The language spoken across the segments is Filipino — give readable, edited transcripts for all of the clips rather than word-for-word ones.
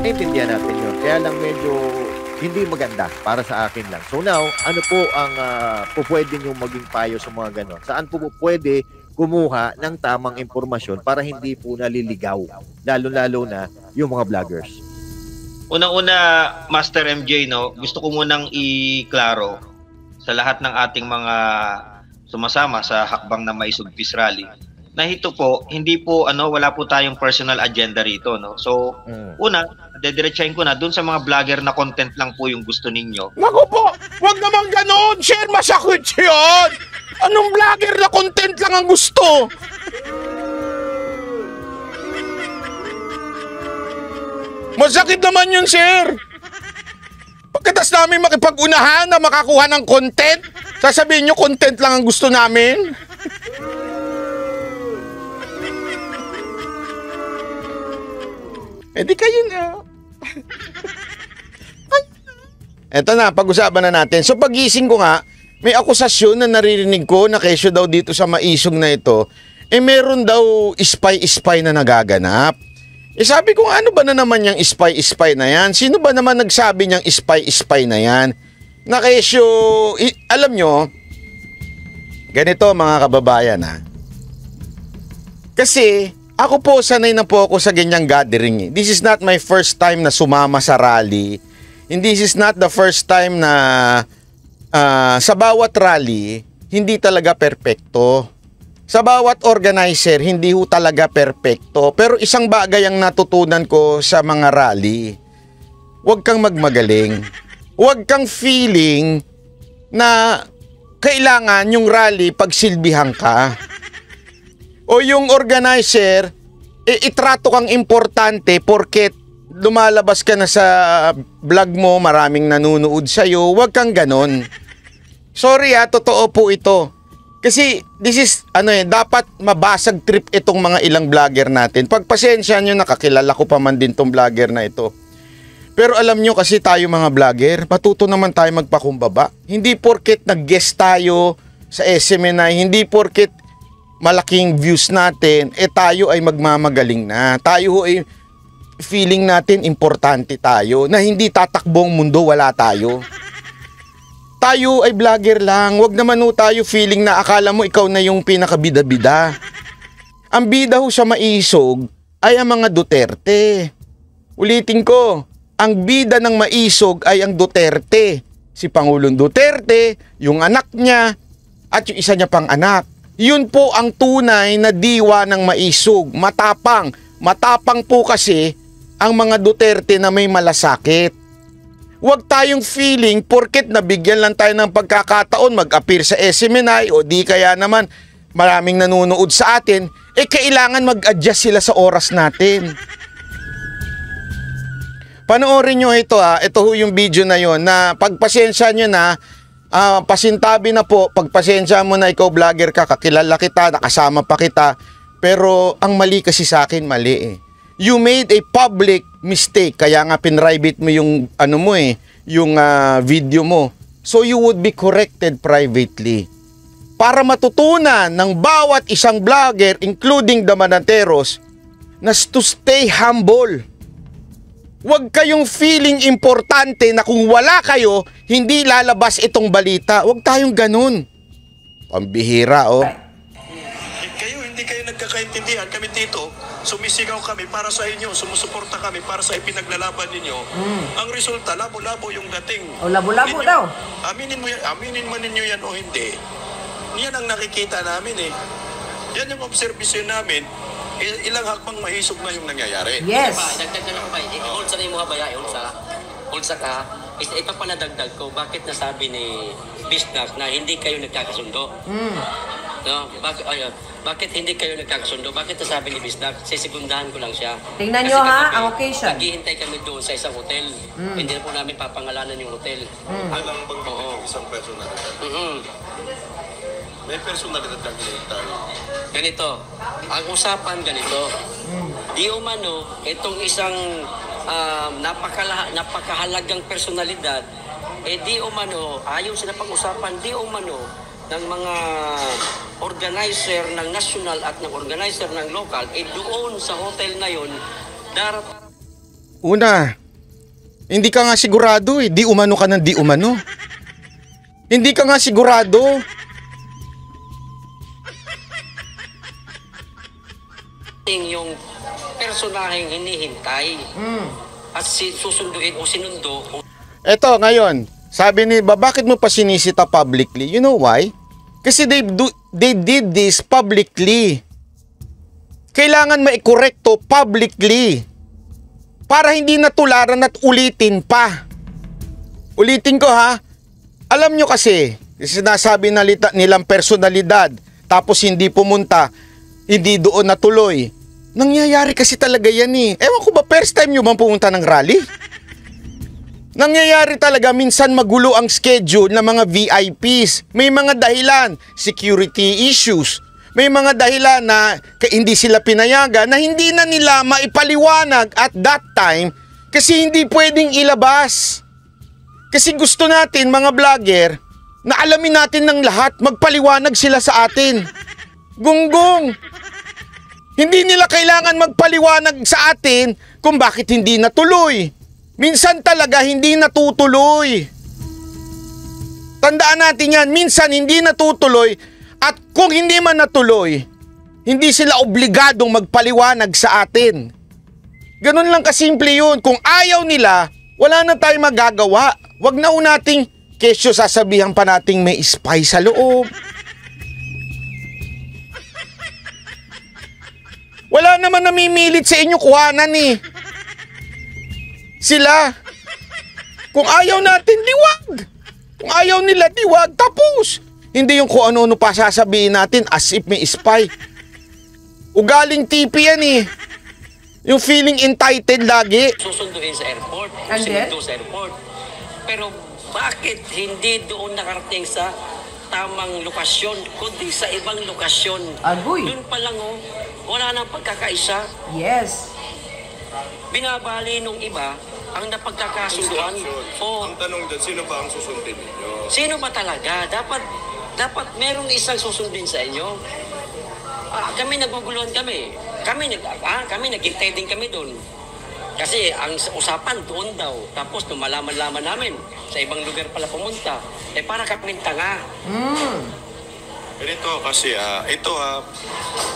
naintindihan natin yun. Kaya lang medyo hindi maganda para sa akin lang. So now, ano po ang pwede nyo maging payo sa mga ganon? Saan po pwede kumuha ng tamang impormasyon para hindi po naliligaw? Lalo-lalo na yung mga vloggers. Unang-una, Master MJ, no, gusto ko munang i-klaro sa lahat ng ating mga sumasama sa hakbang na Maisog Peace Rally na ito po, hindi po, wala po tayong personal agenda rito, no? So, una, dediretsahin ko na, dun sa mga vlogger na content lang po yung gusto ninyo. Naku po, wag naman ganon, share, masakit yun! Anong vlogger na content lang ang gusto? Masakit naman yun, sir! Pagkatas namin makipag-unahan na makakuha ng content, sasabihin nyo content lang ang gusto namin? Eh di kayo na. Eto na, pag-usapan na natin. So pagising ko nga, may akusasyon na naririnig ko na kesyo daw dito sa Maisog na ito, meron daw spy-spy na nagaganap. Sabi ko, ano ba na naman yung spy-spy na yan? Sino ba naman nagsabi niyang spy-spy na yan? Na kesyo, alam nyo, ganito mga kababayan ha. Kasi, ako po, sanay na po ako sa ganyang gathering. This is not my first time na sumama sa rally. And this is not the first time na sa bawat rally, hindi talaga perpekto. Sa bawat organizer, hindi ho talaga perpekto. Pero isang bagay ang natutunan ko sa mga rally. Huwag kang magmagaling. Huwag kang feeling na kailangan yung rally pagsilbihan ka. O yung organizer, itrato kang importante porket lumalabas ka na sa vlog mo, maraming nanonood sa'yo. Huwag kang ganon. Sorry totoo po ito. Kasi this is, dapat mabasag trip itong mga ilang vlogger natin. Pagpasensya nyo, nakakilala ko pa man din tong vlogger na ito. Pero alam nyo kasi tayo mga vlogger, matuto naman tayo magpakumbaba. Hindi porket nag-guest tayo sa SMNI, hindi porket malaking views natin, tayo ay magmamagaling na. Tayo ay feeling natin importante tayo, na hindi tatakbong mundo, wala tayo. Tayo ay vlogger lang, wag naman tayo feeling na akala mo ikaw na yung pinakabida-bida. Ang bida ho sa Maisog ay ang mga Duterte. Ulitin ko, ang bida ng Maisog ay ang Duterte. Si Pangulong Duterte, yung anak niya, at yung isa niya pang anak. Yun po ang tunay na diwa ng Maisog. Matapang. Matapang po kasi ang mga Duterte na may malasakit. Huwag tayong feeling porket nabigyan lang tayo ng pagkakataon mag-appear sa SMNI o di kaya naman maraming nanonood sa atin, kailangan mag-adjust sila sa oras natin. Panoorin nyo ito ito yung video na yon na pagpasensya nyo na, pasintabi na po, pagpasensya mo na ikaw vlogger ka, kakilala kita, nakasama pa kita, pero ang mali kasi sa akin, mali You made a public mistake, kaya nga pinrivate mo yung yung video mo. So you would be corrected privately. Para matutunan ng bawat isang vlogger, including the Manateros, na to stay humble. Huwag kayong feeling importante na kung wala kayo, hindi lalabas itong balita. Huwag tayong ganun. Pambihira, Hindi kayo nagkakaintindihan. Kami dito, sumisigaw kami para sa inyo, sumusuporta kami para sa ipinaglalaban ninyo. Ang resulta, labo-labo yung dating. Labo-labo daw. Aminin mo ninyo yan o hindi. Yan ang nakikita namin Yan yung obserbasyon namin. Ilang hakbang Maisog na yung nangyayari. Yes. Dagdag na lang ba? Ulsa na yung mga baya, ulsa ka. Ito pa nadagdag ko, bakit nasabi ni Bisnak na hindi kayo nagkakasundo? No? Bakit hindi kayo nagkakasundo? Bakit nasabi ni Bisnak? Sisegundahan ko lang siya. Tingnan nyo ang occasion. Naghihintay kami doon sa isang hotel. Hindi na po namin papangalanan yung hotel. Alang bang isang personalidad? May personalidad lang tayo. Ganito, ang usapan ganito. Di umano, itong isang napakahalagang personalidad, di umano, ayaw sila pag-usapan, di umano, ng mga organizer ng national at ng organizer ng local, doon sa hotel na yon, Una, hindi ka nga sigurado eh. Di umano ka ng di umano. Hindi ka nga sigurado. Yung personaheng hinihintay at susunduin o sinundo o Eto, ngayon, sabi ni bakit mo pa sinisita publicly? You know why? Kasi they did this publicly. Kailangan maikorekto publicly. Para hindi natularan at ulitin pa. Ulitin ko ha. Alam nyo kasi, sinasabi nilang personalidad, tapos hindi pumunta, hindi doon natuloy. Nangyayari kasi talaga yan eh. Ewan ko ba, first time nyo bang pumunta ng rally? Nangyayari talaga, minsan magulo ang schedule ng mga VIPs. May mga dahilan, security issues. May mga dahilan na hindi sila pinayagan na hindi na nila maipaliwanag at that time kasi hindi pwedeng ilabas. Kasi gusto natin mga vlogger na alamin natin ng lahat, magpaliwanag sila sa atin. Gunggong! Hindi nila kailangan magpaliwanag sa atin kung bakit hindi natuloy. Minsan talaga hindi natutuloy. Tandaan natin yan, minsan hindi natutuloy at kung hindi man natuloy, hindi sila obligadong magpaliwanag sa atin. Ganun lang kasimple yun. Kung ayaw nila, wala na tayong magagawa. Wag na nating kesyo sasabihan pa nating may spy sa loob. Wala naman namimilit sa inyo kuhanan eh. Sila. Kung ayaw natin, diwag. Kung ayaw nila, diwag. Tapos. Hindi yung kung ano-ano pa sasabihin natin as if may spy. Ugaling tipi yan eh. Yung feeling entitled lagi. susunduin sa airport o And then? sinundo sa airport. Pero bakit hindi doon nakarating sa tamang lokasyon, kundi sa ibang lokasyon? Agoy. Doon pa lang wala nang pagkakaisa. Yes. Binabali nung iba ang napagkakasunduan. O Ang tanong dyan, sino ba ang susundin ninyo? sino ba talaga? Dapat merong isang susundin sa inyo. Kami naguguluhan kami. Kami naghintay din kami doon. Kasi ang usapan doon daw. Tapos nung malaman-laman namin, sa ibang lugar pala pumunta. Para kami tanga. Ganito kasi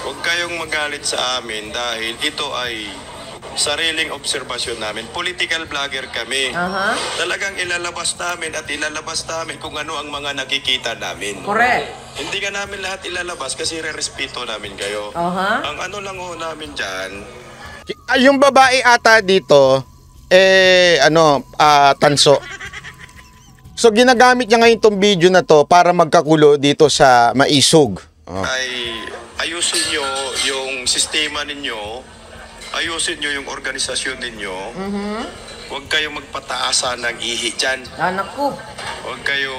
huwag kayong magalit sa amin dahil ito ay sariling obserbasyon namin. Political vlogger kami. Talagang ilalabas namin kung ano ang mga nakikita namin. Correct. Hindi ka namin lahat ilalabas kasi re-respeto namin kayo. Ang ano lang namin dyan, Yung babae ata dito, tanso. So ginagamit niya ngayon tong video na to para magkakulo dito sa Maisog. ay ayusin nyo yung sistema ninyo, ayusin nyo yung organisasyon ninyo. Huwag kayong magpataasan ng ihi dyan. Anak ko. Huwag kayo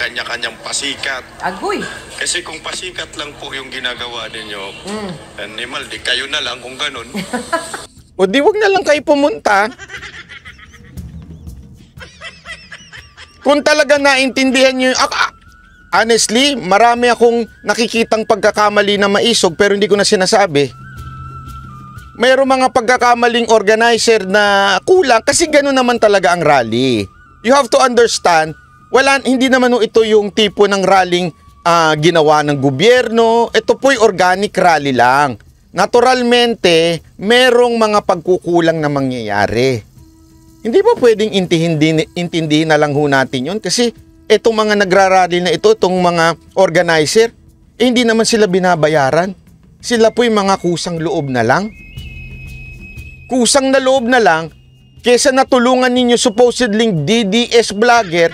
kanya-kanyang pasikat. Agoy. Kasi kung pasikat lang po yung ginagawa ninyo, animal, di kayo na lang kung ganun. O di wag na lang kayo pumunta. Kung talaga naintindihan nyo, honestly, marami akong nakikitang pagkakamali na Maisog pero hindi ko na sinasabi. Mayroong mga pagkakamaling organizer na kulang kasi gano'n naman talaga ang rally. You have to understand, hindi naman ito yung tipo ng rallying ginawa ng gobyerno. Ito po'y organic rally lang. Naturalmente, merong mga pagkukulang na mangyayari. Hindi ba pwedeng intindihin na lang ho natin yun? Kasi itong mga nagrarally na ito, itong mga organizer, hindi naman sila binabayaran. Sila po'y mga kusang loob na lang. Kusang na loob na lang, kesa natulungan ninyo supposedly DDS vlogger,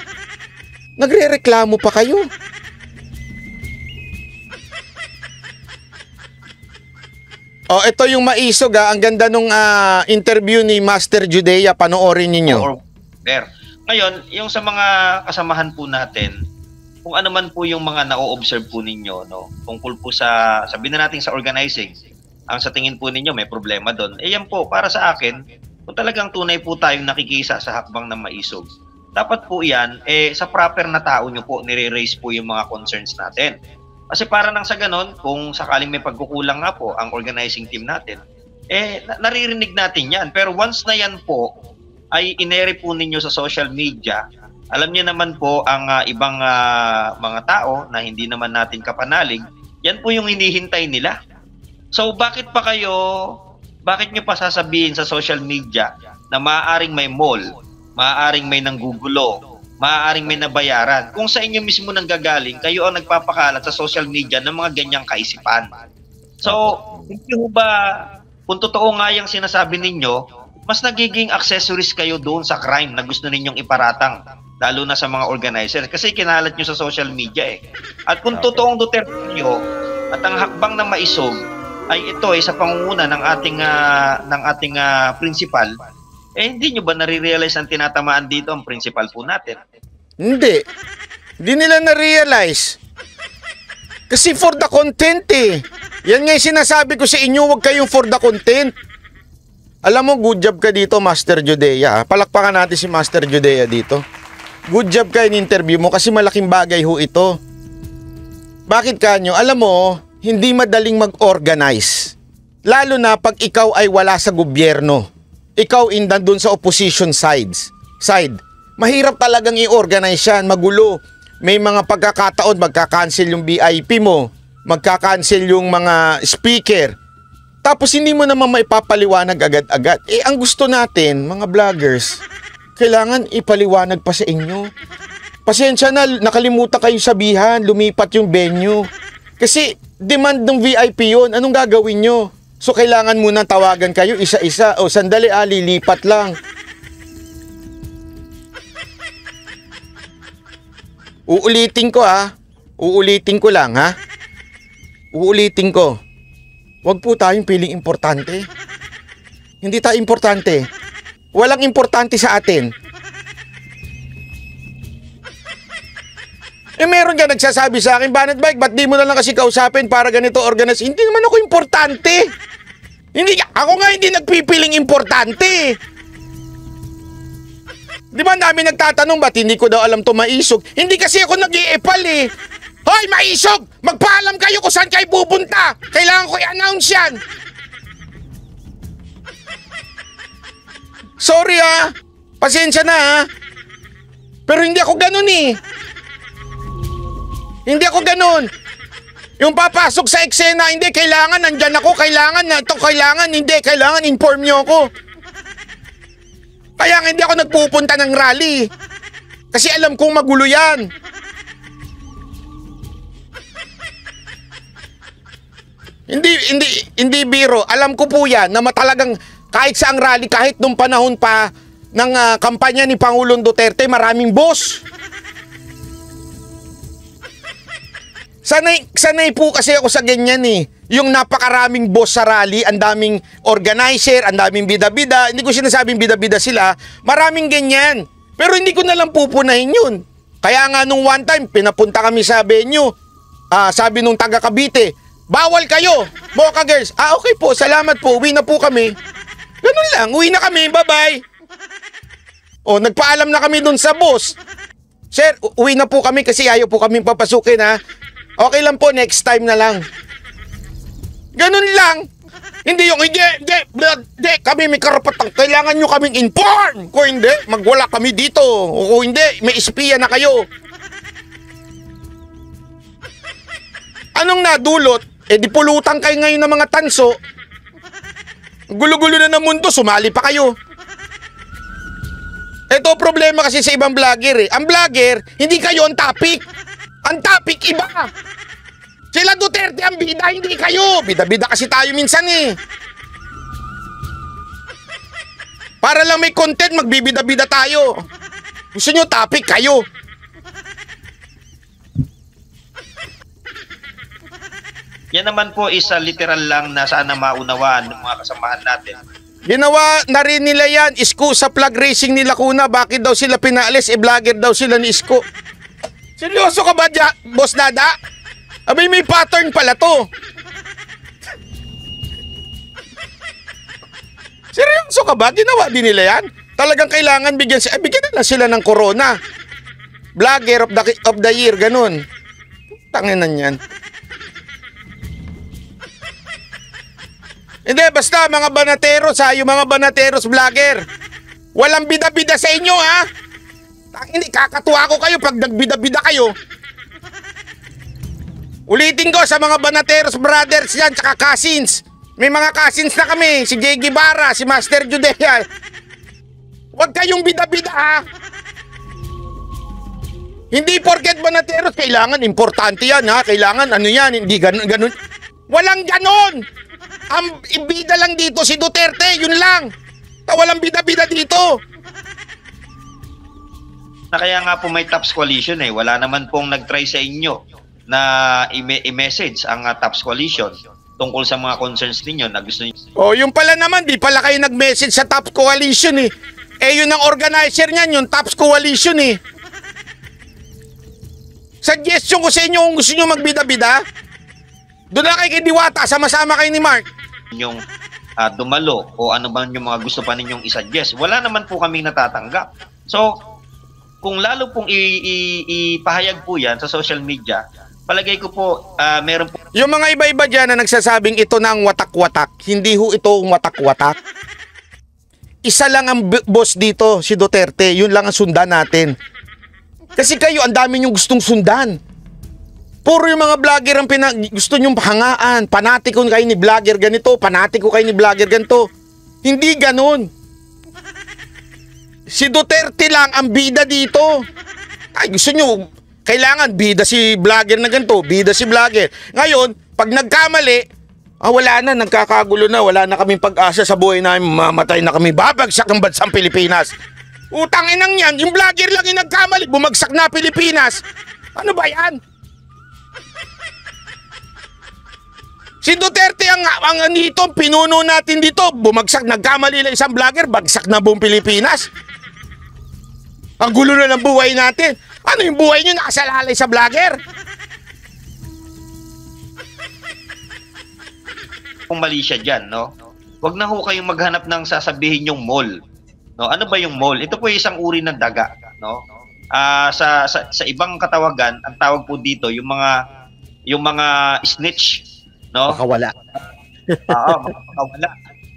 nagre-reklamo pa kayo. Ito yung Maisog ang ganda nung interview ni Master Judea, panoorin ninyo. Ngayon, yung sa mga kasamahan po natin, kung ano man po yung mga na-observe po ninyo, no, tungkol po sabihin na natin sa organizing, ang sa tingin po ninyo may problema doon. Yan po, para sa akin, kung talagang tunay po tayong nakikisa sa hakbang ng Maisog, dapat po yan, sa proper na tao nyo po, nire-raise po yung mga concerns natin. Kasi para nang sa ganon, kung sakaling may pagkukulang nga po ang organizing team natin, naririnig natin yan. Pero once na yan po ay inere po ninyo sa social media, alam niyo naman po ang ibang mga tao na hindi naman natin kapanalig, yan po yung hinihintay nila. So bakit nyo pa sasabihin sa social media na maaaring may mall, maaaring may nanggugulo, maaaring may nabayaran, kung sa inyo mismo nanggagaling, kayo ang nagpapakalat sa social media ng mga ganyang kaisipan. So, hindi ho ba, kung totoo nga yung sinasabi ninyo, mas nagiging accessories kayo doon sa crime na gusto ninyong iparatang, lalo na sa mga organizers, kasi kinalat nyo sa social media eh. At kung totoong Duterte nyo, at ang hakbang na maisog, ay ito ay sa pangunguna ng ating principal, hindi nyo ba nare-realize ang tinatamaan dito ang principal po natin? Hindi. Hindi nila na-realize. Kasi for the content eh. Yan nga yung sinasabi ko sa inyo, huwag kayong for the content. Alam mo, good job ka dito, Master Judea. Palakpakan natin si Master Judea dito. Good job ka in interview mo kasi malaking bagay ho ito. Bakit kanyo? Alam mo, hindi madaling mag-organize. Lalo na pag ikaw ay wala sa gobyerno. Ikaw nandun sa opposition side. Mahirap talagang i-organize yan, magulo. May mga pagkakataon, magka-cancel yung VIP mo, magka-cancel yung mga speaker. Tapos hindi mo naman maipapaliwanag agad-agad. Ang gusto natin, mga vloggers, kailangan ipaliwanag pa sa inyo. Pasensya na, nakalimutan kayong sabihan, lumipat yung venue. Kasi demand ng VIP yun, anong gagawin nyo? So kailangan muna tawagan kayo isa-isa. O sandali, lilipat lang. Uulitin ko Uulitin ko lang Uulitin ko. Huwag po tayong piling importante. Hindi tayo importante. Walang importante sa atin. Meron ka nagsasabi sa akin, Banat Bike, ba't di mo na lang kasi kausapin para ganito organize? Hindi naman ako importante. Ako nga hindi nagpipiling importante. Di ba dami nagtatanong ba't hindi ko daw alam to maisog? Hindi kasi ako nag-iepal eh. Hoy, maisog! Magpaalam kayo kung saan kayo pupunta. Kailangan ko i-announce yan. Sorry pasensya na pero hindi ako ganun eh. Hindi ako ganun. Yung papasok sa eksena, hindi, kailangan, nandyan ako, kailangan, hindi, kailangan, inform nyo ako. Kaya nga hindi ako nagpupunta ng rally. Kasi alam kong magulo yan. Hindi biro. Alam ko po yan na matalagang kahit saang rally, kahit nung panahon pa ng kampanya ni Pangulong Duterte, maraming boss. Sanay po kasi ako sa ganyan eh. Yung napakaraming boss sa rally, ang daming organizer, ang daming bida-bida. Hindi ko sinasabing bida-bida sila. Maraming ganyan. Pero hindi ko nalang pupunahin yun. Kaya nga nung one time, pinapunta kami sa venue. Sabi nung taga Cavite, bawal kayo, Mocha Girls. Okay po, salamat po, uwi na po kami. Ganun lang, uwi na kami, bye-bye. Nagpaalam na kami dun sa boss. Sir, uwi na po kami kasi ayaw po kami papasukin Okay lang po, next time na lang. Ganun lang. Hindi yung, hindi, kami may karapatang, kailangan nyo kaming inform. Kung hindi, magwala kami dito. O kung hindi, may espiya na kayo. Anong nadulot? Di pulutan kayo ngayon ng mga tanso. Gulo-gulo na ng mundo, sumali pa kayo. Ito problema kasi sa ibang vlogger Ang vlogger, hindi kayo ang topic. Ang topic iba. Sila Duterte ang bida, hindi kayo. Bida-bida kasi tayo minsan eh. Para lang may content, magbibida-bida tayo. Gusto nyo topic, kayo. Yan naman po isa literal lang na sana maunawaan ng mga kasamahan natin. Ginawa na rin nila yan, Isko, sa flag racing nila kuna. Bakit daw sila pinaalis? Vlogger daw sila ni Isko. Seryoso ka ba, Boss Dada? Abay, may pattern pala to. Seryoso ka ba? Ginawa din nila yan? Talagang kailangan bigyan na lang sila ng corona. Vlogger of the year, ganun. Tanginan yan. Hindi, basta mga banateros ha, yung mga banateros vlogger. Walang bida-bida sa inyo ha. Hindi, kakatuwa ko kayo pag nagbida-bida kayo. Ulitin ko sa mga banateros brothers yan, tsaka cousins. May mga cousins na kami, si Jay Guevara, si Master Judea. Huwag kayong bida-bida ha. Hindi porket banateros, kailangan importante yan ha. Kailangan ano yan, hindi ganun. Walang ganon. Ang ibida lang dito si Duterte, yun lang. Walang bida-bida dito. Kaya nga po may TAPS Coalition eh. Wala naman pong nag-try sa inyo na i-message ang TAPS Coalition tungkol sa mga concerns ninyo na gusto niyo. Oh, yung pala naman, di pala kayo nag-message sa TAPS Coalition eh. Eh, yun ang organizer niyan, yung TAPS Coalition eh. Suggestion ko sa inyo kung gusto nyo magbida-bida. Doon na kayo kay Diwata, sama-sama kayo ni Mark. Yung dumalo o ano bang yung mga gusto pa ninyong isuggest. Wala naman po kaming natatanggap. So, kung lalo pong ipahayag po yan sa social media, palagay ko po meron po. Yung mga iba-iba dyan na nagsasabing ito na ang watak-watak, hindi ho ito ang watak-watak. Isa lang ang boss dito, si Duterte. Yun lang ang sundan natin. Kasi kayo, ang dami nyong gustong sundan. Puro yung mga vlogger ang gusto nyong hangaan. Panatiko kayo ni vlogger ganito, panatiko kayo ni vlogger ganito. Hindi ganun. Si Duterte lang ang bida dito. Ay, gusto nyo, kailangan bida si vlogger na ganito, bida si vlogger. Ngayon, pag nagkamali, wala na, nagkakagulo na, wala na kaming pag-asa sa buhay namin, mamatay na kami, babagsak ang bansang Pilipinas. Utang inang yan, yung vlogger lang yung nagkamali, bumagsak na Pilipinas. Ano ba yan? Si Duterte ang nito, pinuno natin dito, bumagsak, nagkamali lang isang vlogger, bagsak na buong Pilipinas. Ang gulo na ng buhay natin. Ano yung buhay nyo nakasalalay sa vlogger? Kung mali siya dyan, no? Huwag na ho kayong maghanap ng sasabihin yung mall. No? Ano ba yung mall? Ito po yung isang uri ng daga, no? Sa ibang katawagan, ang tawag po dito yung mga snitch, no? Makawala. Oo, makawala.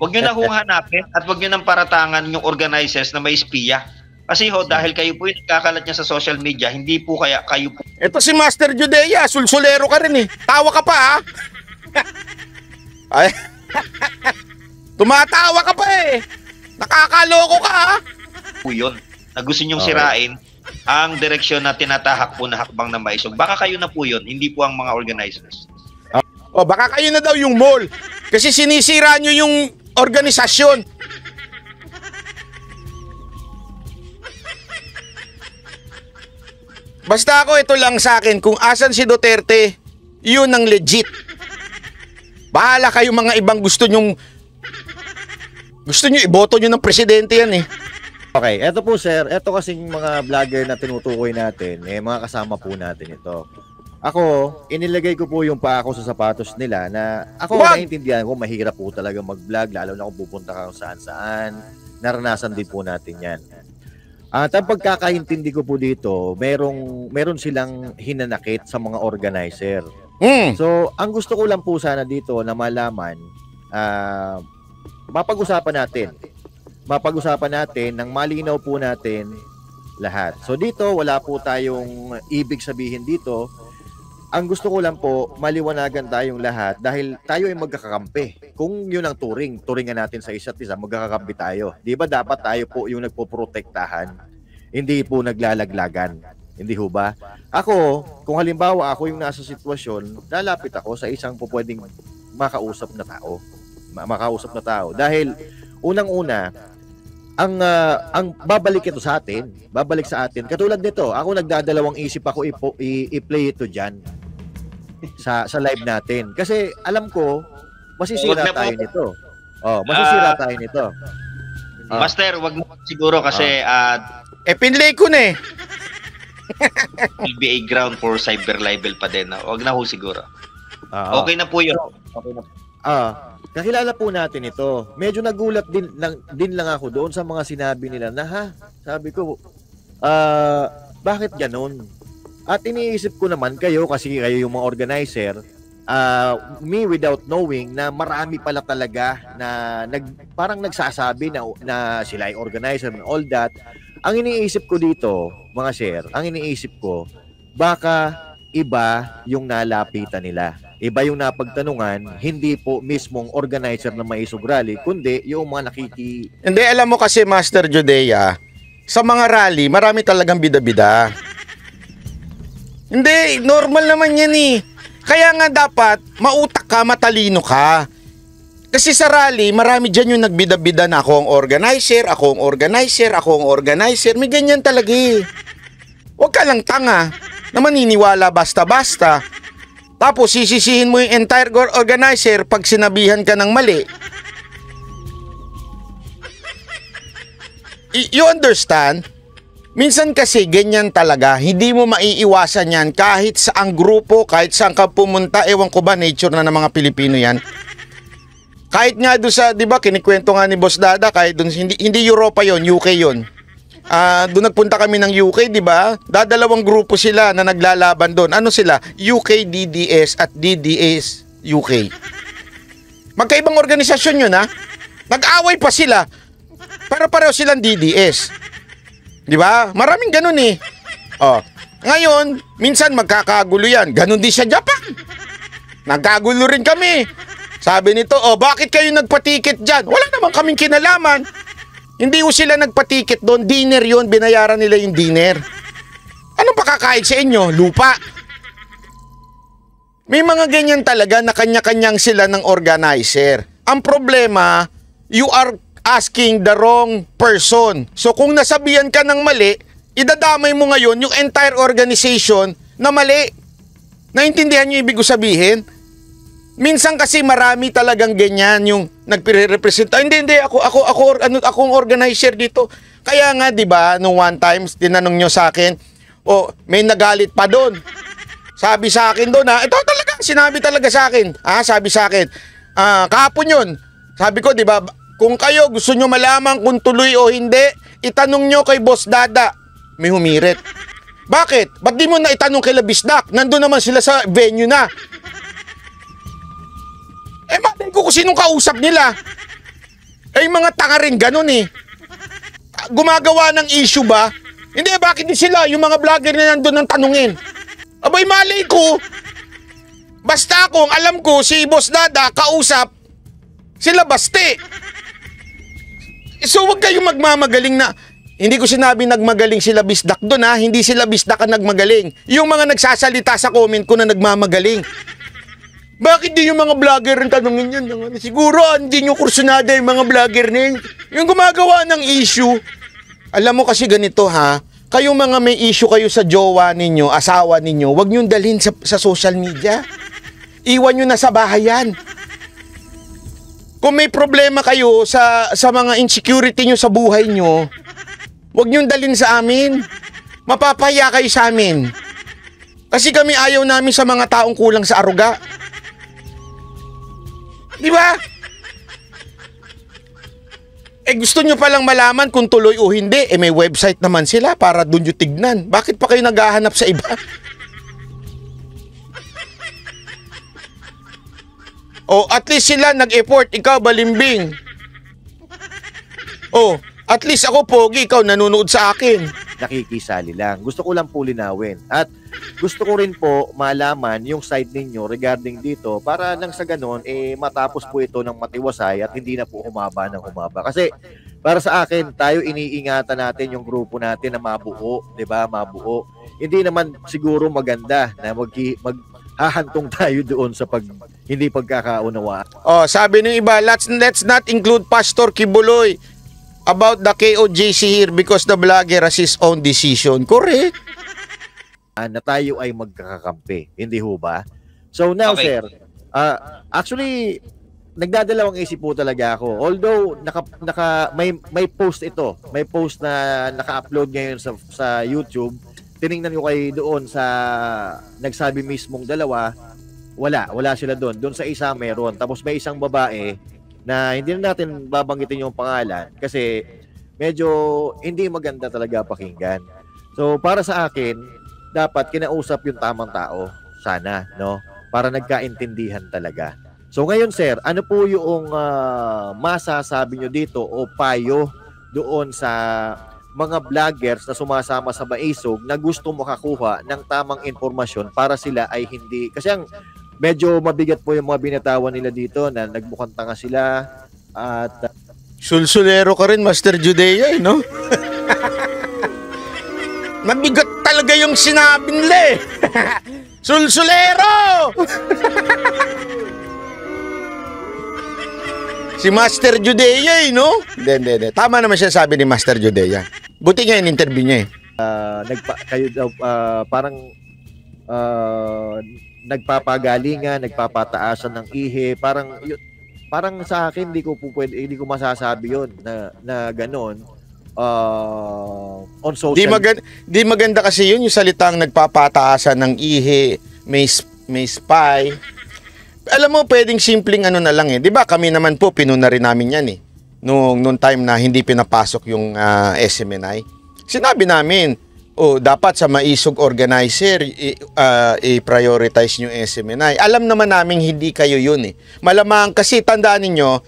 Huwag nyo na hong hanapin at huwag nyo nang paratangan yung organizers na may espiya. Kasi ho, dahil kayo po yung nagkakalat niya sa social media, hindi po kaya kayo po. Ito si Master Judea, sulsulero ka rin eh. Tawa ka pa ha? Ay. Tumatawa ka pa eh. Nakakaloko ka ha? Po yun, na gusto nyong sirain ang direksyon na tinatahak po na hakbang na maisog. Baka kayo na po yun, hindi po ang mga organizers. O baka kayo na daw yung mall. Kasi sinisira nyo yung organisasyon. Basta ako, ito lang sa akin, kung asan si Duterte, yun ang legit. Bahala kayo mga ibang gusto nyo iboto nyo ng presidente yan eh. Okay, eto po sir, eto kasing mga vlogger na tinutukoy natin, mga kasama po natin ito. Ako, inilagay ko po yung pa ako sa sapatos nila na ako naiintindihan ko, mahirap po talaga mag-vlog, lalo na kung pupunta ka kung saan-saan. Naranasan din po natin yan. At ang pagkakaintindi ko po dito, meron silang hinanakit sa mga organizer. So, ang gusto ko lang po sana dito na malaman, mapag-usapan natin nang malinaw po natin lahat. So, dito wala po tayong ibig sabihin dito. Ang gusto ko lang po, maliwanagan tayong lahat dahil tayo ay magkakakampi. Kung yun ang turingan natin sa isa't isa, magkakakampi tayo. Di ba dapat tayo po yung nagpoprotektahan, hindi po naglalaglagan. Hindi ho ba? Ako, kung halimbawa ako yung nasa sitwasyon, lalapit ako sa isang po pwedeng makausap na tao. Dahil unang-una, ang babalik ito sa atin, katulad nito, ako nagdadalawang isip ako i-play ito dyan sa live natin kasi alam ko masisira tayo nito. Masisira tayo nito. Master, wag mo siguro kasi pinlay ko na eh. will be a ground for cyber libel pa din. Wag na ho siguro. Okay na po yun. Okay na. Kakilala po natin ito. Medyo nagulat din lang ako doon sa mga sinabi nila na sabi ko, bakit ganun? At iniisip ko naman kayo, kasi kayo yung mga organizer, me without knowing na marami pala talaga na parang nagsasabi na sila ay organizer and all that. Ang iniisip ko dito, mga sir, ang iniisip ko, baka iba yung nalapitan nila. Iba yung napagtanungan, hindi po mismong organizer ng Maisog Rally, kundi yung mga Hindi, alam mo kasi, Master Judea, sa mga rally, marami talagang bida-bida. Hindi, normal naman yan eh. Kaya nga dapat, mautak ka, matalino ka. Kasi sa rally, marami dyan yung nagbida-bida na ako ang organizer, ako ang organizer, ako ang organizer. May ganyan talaga eh. Huwag ka lang tanga na maniniwala basta-basta. Tapos sisisihin mo yung entire organizer pag sinabihan ka ng mali. You understand? Minsan kasi ganyan talaga, hindi mo maiiwasan yan kahit saang grupo, kahit saan ka pumunta. Ewan ko ba, nature na ng mga Pilipino yan. Kahit nga doon sa, di ba, kinikwento nga ni Boss Dada, kahit doon, hindi Europa yon, UK yon. Doon nagpunta kami ng UK, di ba? Dadalawang grupo sila na naglalaban doon. Ano sila? UK DDS at DDS UK. Magkaibang organisasyon yun, ha? Nag-away pa sila. Pero pareho silang DDS. Di ba? Maraming ganun eh. Oh. Ngayon, minsan magkakagulo yan. Ganun din sa Japan. Nagkagulo rin kami. Sabi nito, bakit kayo nagpatikit dyan? Wala naman kaming kinalaman. Hindi ko sila nagpatikit doon. Dinner yun. Binayaran nila yung dinner. Anong pakakain sa inyo? Lupa. May mga ganyan talaga na kanya-kanyang sila ng organizer. Ang problema, you are asking the wrong person. So kung nasabihan ka ng mali, idadamay mo ngayon yung entire organization na mali. Naintindihan niyo ibig ko sabihin? Minsan kasi marami talagang ganyan yung nagpre-representa. Hindi, akong organizer dito. Kaya nga, di ba, nung one time, tinanong nyo sa akin, may nagalit pa doon. Sabi sa akin doon, ito talaga, sinabi talaga sa akin. Sabi sa akin, kahapon yun. Sabi ko, di ba, kung kayo gusto nyo malaman kung tuloy o hindi, itanong nyo kay Boss Dada. May humirit. Bakit? Ba't di mo na itanong kay Labisdak? Nandun naman sila sa venue na. Malay ko kung sinong kausap nila. Yung mga tanga rin ganun eh. Gumagawa ng issue ba? Hindi, bakit di sila? Yung mga vlogger na nandun ng tanungin. Abay, malay ko. Basta kung alam ko si Boss Dada kausap sila Baste. So wag kayong magmamagaling na. Hindi ko sinabi nagmagaling sila Bisdak doon ha. Hindi sila Bisdak ang nagmagaling. Yung mga nagsasalita sa comment ko na nagmamagaling. Bakit di yung mga vlogger ang tanongin yun? Siguro hindi nyo kursunada yung mga vlogger na yun. Yung gumagawa ng issue. Alam mo kasi ganito ha. Kayong mga may issue kayo sa jowa ninyo, asawa ninyo, wag nyo dalhin sa social media. Iwan nyo na sa bahay yan. Kung may problema kayo sa mga insecurity nyo sa buhay nyo, wag nyo dalhin sa amin. Mapapaya kayo sa amin. Kasi kami ayaw namin sa mga taong kulang sa aruga. Di ba? Gusto nyo palang malaman kung tuloy o hindi. May website naman sila para doon nyo tignan. Bakit pa kayo naghahanap sa iba? At least sila nag-effort. Ikaw, balimbing. At least ako, pogi. Ikaw, nanonood sa akin. Nakikisali lang. Gusto ko lang po linawin. At gusto ko rin po malaman yung side ninyo regarding dito para nang sa ganon, matapos po ito ng matiwasay at hindi na po humaba ng humaba. Kasi para sa akin, tayo iniingatan natin yung grupo natin na mabuo, 'di ba? Mabuo. Hindi naman siguro maganda na maghahantong tayo doon sa hindi pagkakaunawa. Sabi ng iba, let's not include Pastor Kibuloy about the KOJC here because the vlogger has his own decision. Correct. Na tayo ay magkakakampi. Hindi ho ba? So now, okay, sir, actually, nagdadalawang isip po talaga ako. Although, may post ito. May post na naka-upload ngayon sa YouTube. Tiningnan ko kayo doon sa nagsabi mismong dalawa. Wala sila doon. Doon sa isa meron. Tapos may isang babae na hindi na natin babanggitin yung pangalan kasi medyo hindi maganda talaga pakinggan. So para sa akin, dapat kinausap yung tamang tao sana, no? para nagkaintindihan talaga. So ngayon sir, ano po yung masasabi nyo dito o payo doon sa mga vloggers na sumasama sa Maisog na gusto makakuha ng tamang informasyon para sila ay hindi, kasi ang medyo mabigat po yung mga binatawan nila dito na nagmukhang tanga sila at Sulsulero ka rin, Master Judea, no? Mabigat talaga yung sinabi nila eh. Sulsulero! Si Master Judea no? Hindi. Tama naman siya sabi ni Master Judea. Buti nga yung interview niya eh. kayo daw parang nagpapagalingan, nagpapataasan ng ihi, parang sa akin hindi ko masasabi 'yon na ganoon. On social Di maganda kasi yun yung salitang nagpapataasan ng ihi, may spy. Alam mo, pwedeng simpleng ano na lang eh. Di ba kami naman po, pinuna rin namin yan eh. Noong time na hindi pinapasok yung SMNI. Sinabi namin, dapat sa Maisog organizer, i-prioritize nyo yung SMNI. Alam naman namin hindi kayo yun eh. Malamang kasi tandaan ninyo,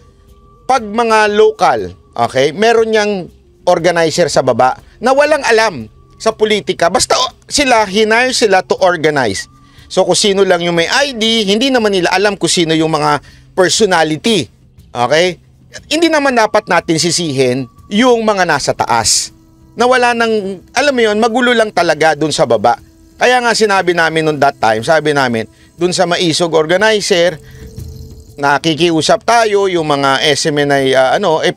pag mga local, okay, meron niyang organizer sa baba na walang alam sa politika. Basta hinire sila to organize. So kung sino lang yung may ID, hindi naman nila alam kung sino yung mga personality. Okay? Hindi naman dapat natin sisihin yung mga nasa taas. Na wala nang, alam mo yun, magulo lang talaga dun sa baba. Kaya nga sinabi namin noon that time, sabi namin, dun sa Maisog organizer, nakikiusap tayo, yung mga SMNI,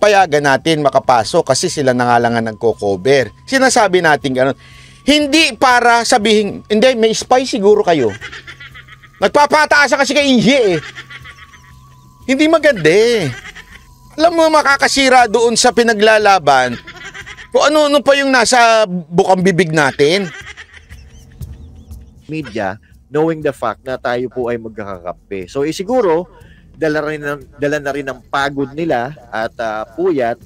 payagan natin makapasok kasi sila na nga lang nagko-cover. Sinasabi natin gano'n. Hindi para sabihin, hindi, may spy siguro kayo. Nagpapataas kasi kay Ihi eh. Hindi maganda eh. Alam mo, makakasira doon sa pinaglalaban kung ano-ano pa yung nasa bukang bibig natin. Media, knowing the fact na tayo po ay magkakakampi. So siguro, dala na rin ng pagod nila at puyat.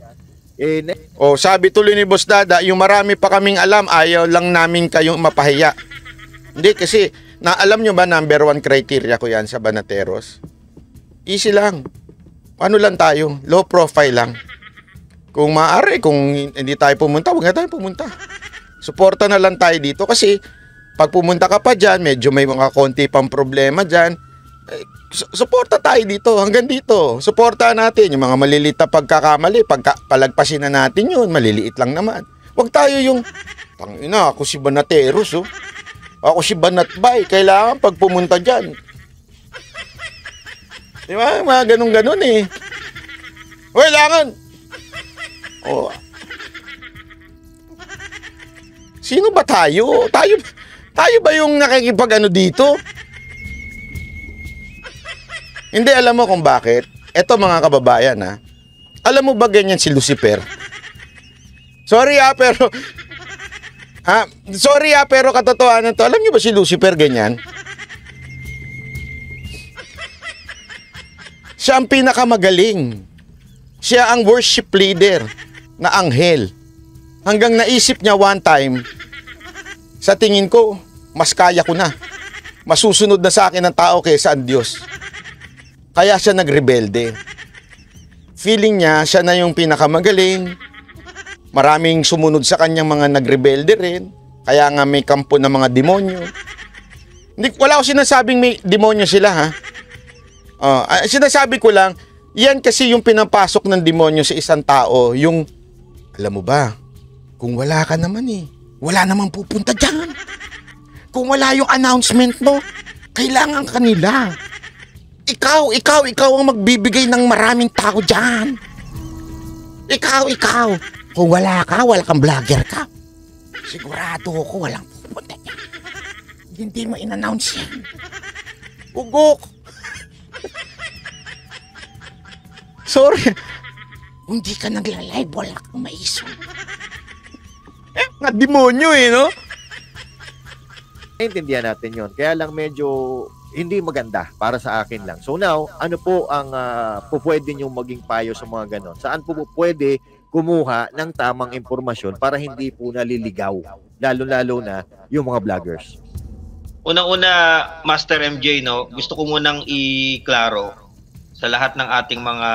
Sabi tuloy ni Boss Dada, yung marami pa kaming alam, ayaw lang namin kayong mapahiya. Hindi kasi, alam nyo ba number 1 criteria ko yan sa Banateros? Easy lang. Ano lang tayo? Low profile lang. Kung maaari, kung hindi tayo pumunta, huwag na tayo pumunta. Suporta na lang tayo dito kasi pag pumunta ka pa dyan, medyo may mga konti pang problema dyan. Suporta tayo dito, hanggang dito. Suporta natin yung mga maliliit na pagkakamali. Palagpasin na natin yun, maliliit lang naman. Huwag tayo yung, tangina, ako si Banateros, oh. Ako si Banatbay, kailangan pag pumunta dyan. Di ba? Mga ganun-ganun eh. Kailangan. Sino ba tayo? Tayo ba yung nakikipag-ano dito? Hindi, alam mo kung bakit. Eto mga kababayan ha. Alam mo ba ganyan si Lucifer? Sorry pero katotohanan to. Alam niyo ba si Lucifer ganyan? Siya ang pinakamagaling. Siya ang worship leader na anghel. Hanggang naisip niya one time, sa tingin ko, mas kaya ko na. Masusunod na sa akin ng tao kaysa ang Diyos. Kaya siya nagrebelde. Feeling niya, siya na yung pinakamagaling. Maraming sumunod sa kanyang mga nagrebelde rin. Kaya nga may kampo ng mga demonyo. Wala ko sinasabing may demonyo sila ha. Sinasabi ko lang, yan kasi yung pinapasok ng demonyo sa isang tao. Yung, alam mo ba, kung wala ka naman wala namang pupunta dyan. Kung wala yung announcement mo, kailangan ka nila. Ikaw ang magbibigay ng maraming tao dyan. Ikaw. Kung wala kang vlogger ka, sigurado ako walang pupunta dyan. Hindi mo in-announce yan. Ugok. Sorry. Kung di ka nagla-live, wala kang Maisog. Nga demonyo no? Naintindihan natin yon. Kaya lang medyo hindi maganda para sa akin lang. So now, ano po ang pwede nyo maging payo sa mga ganon? Saan po pwede kumuha ng tamang impormasyon para hindi po naliligaw? Lalo-lalo na yung mga vloggers. Unang-una, Master MJ, no, gusto ko munang i-klaro sa lahat ng ating mga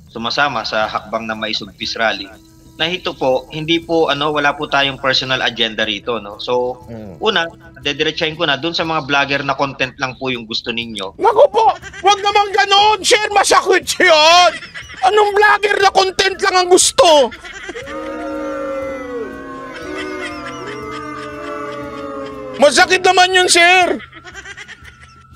sumasama sa hakbang na maisugpis rally na ito po, hindi po wala po tayong personal agenda rito, no. So, una, dediretsahin ko na dun sa mga vlogger na content lang po yung gusto ninyo. Naku po, wag naman ganon. Share, masakit yun. Anong vlogger na content lang ang gusto? Masakit naman yun, sir.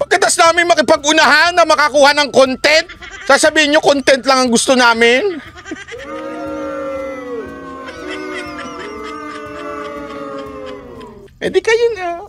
Pagkatas namin makipag-unahan na makakuha ng content, sasabihin nyo content lang ang gusto namin. Eh di kayo na.